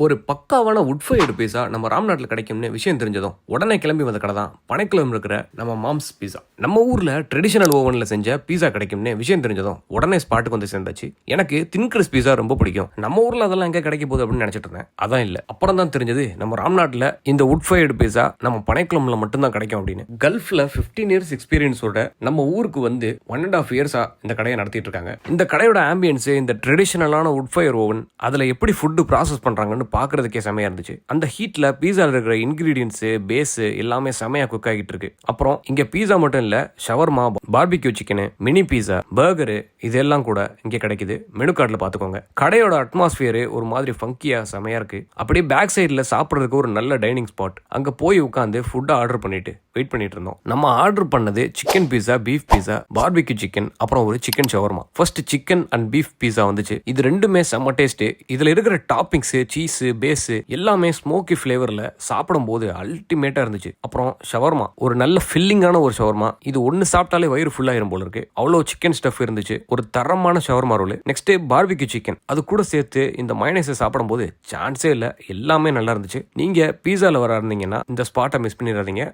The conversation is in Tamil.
ஒரு பக்காவான வுட் ஃபயர்டு பீஸா நம்ம ராம்நாட்டில் கிடைக்கும்னு விஷயம் தெரிஞ்சதும் உடனே கிளம்பி வந்த கடை தான் பனைக்குளம் இருக்கிற நம்ம மாம்ஸ் பீஸா. நம்ம ஊரில் ட்ரெடிஷனல் ஓவனில் செஞ்ச பீஸா கிடைக்கும்னு விஷயம் தெரிஞ்சதும் உடனே ஸ்பாட்டுக்கு வந்து சேர்ந்தாச்சு. எனக்கு தின் கிறிஸ் பீஸா ரொம்ப பிடிக்கும். நம்ம ஊரில் அதெல்லாம் எங்கே கிடைக்க போகுது அப்படின்னு நினச்சிட்டு இருந்தேன். அதான் இல்லை, அப்புறம் தான் தெரிஞ்சது நம்ம ராம்நாட்டில் இந்த வுட் ஃபயர்டு பீஸா நம்ம பனைக்குளம்ல மட்டும்தான் கிடைக்கும் அப்படின்னு. கல்ஃபில் 15 இயர்ஸ் எக்ஸ்பீரியன்ஸோட நம்ம ஊருக்கு வந்து 1.5 இயர்ஸா இந்த கடையை நடத்திட்டு இருக்காங்க. இந்த கடையோட ஆம்பியன்ஸ், இந்த ட்ரெடிஷனலான வுட் ஃபயர் ஓவன், அதில் எப்படி ஃபுட்டு ப்ராசஸ் பண்ணுறாங்கன்னு பார்க்கறதுக்கே செமையா இருந்துச்சு. அந்த ஹீட்ல பீஸால இருக்கிற இன்கிரீடியன்ஸ், பேஸ் எல்லாமே செமையா குக் ஆகிட்டு இருக்கு. அப்புறம் இங்க பீஸா மட்டும் இல்ல, ஷவர்மா, பார்பிக்யூ சிக்கன், மினி பீஸா, பர்கரு இதெல்லாம் கூட இங்க கிடைக்குது. மெனு கார்டில் பார்த்துக்கோங்க. கடையோட அட்மாஸ்பியர் ஒரு மாதிரி ஃபங்கியா செமையா இருக்கு. அப்படியே பேக் சைடில் சாப்பிட்றதுக்கு ஒரு நல்ல டைனிங் ஸ்பாட். அங்க போய் உட்காந்து ஃபுட்டை ஆர்டர் பண்ணிட்டு வெயிட் பண்ணிட்டு இருந்தோம். நம்ம ஆர்டர் பண்ணது chicken pizza, beef pizza, barbecue chicken, அப்புறம் ஒரு chicken shawarma. First chicken and beef pizza வந்துச்சு. இது ரெண்டுமே செம்ம டேஸ்ட். இதுல இருக்கிற டாப்பிங்ஸ், சீஸ், பேஸ் எல்லாமே ஸ்மோக்கி ஃபிளேவர்ல சாப்பிடும் போது அல்டிமேட்டா இருந்துச்சு. அப்புறம் ஷவர்மா, ஒரு நல்ல ஃபில்லிங்கான ஒரு ஷவர்மா. இது ஒன்னு சாப்பிட்டாலே வயிறு ஃபுல் ஆயிரும் போல இருக்கு. அவ்வளோ சிக்கன் ஸ்டஃப் இருந்துச்சு. ஒரு தரமான shawarma role. Next barbecue chicken, அது கூட சேர்த்து இந்த மயோனைஸை சாப்பிடும் போது சான்ஸே இல்லை. எல்லாமே நல்லா இருந்துச்சு. நீங்க பீஸால வர இருந்தீங்கன்னா இந்த ஸ்பாட்டை மிஸ் பண்ணிடாதீங்க.